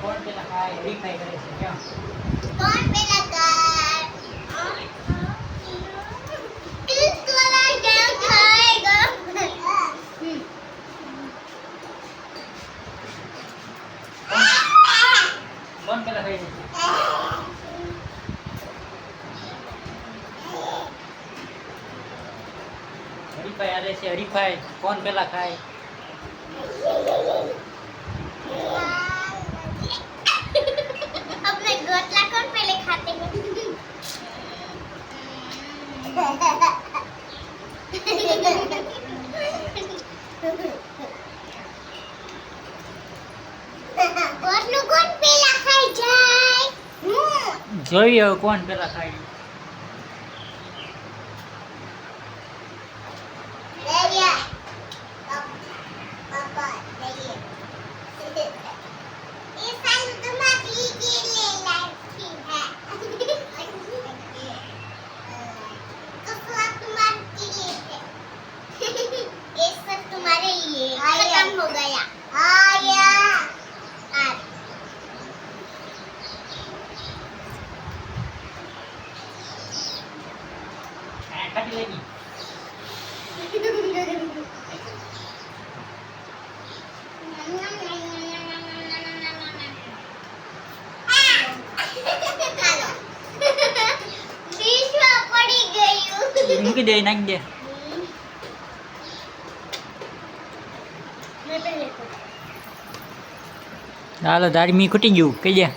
કોણ પેલા ખાય હરીફાઈ કરે છે કેમ કોણ પેલા ખાય કિસ વાલા કેમ ખાएगा કોણ પેલા ખાય છે હરીફાઈ આરે છે હરીફાઈ કોણ પેલા ખાય अपने गोटला कौन पहले खाते हैं गोटलू कौन पहला खाई जाए જોઈએ હવે કોણ પેલા ખાય ले लिया पापा ले लिया ये साल तुम्हारी के लिए लाइफ है तो फ्लॉप तुम्हारे लिए है ये सब तुम्हारे लिए खत्म हो गया आया ખાટી લેની મૂકી દે નાખી દે હાલો તારી મી ખૂટી ગયું કહી દે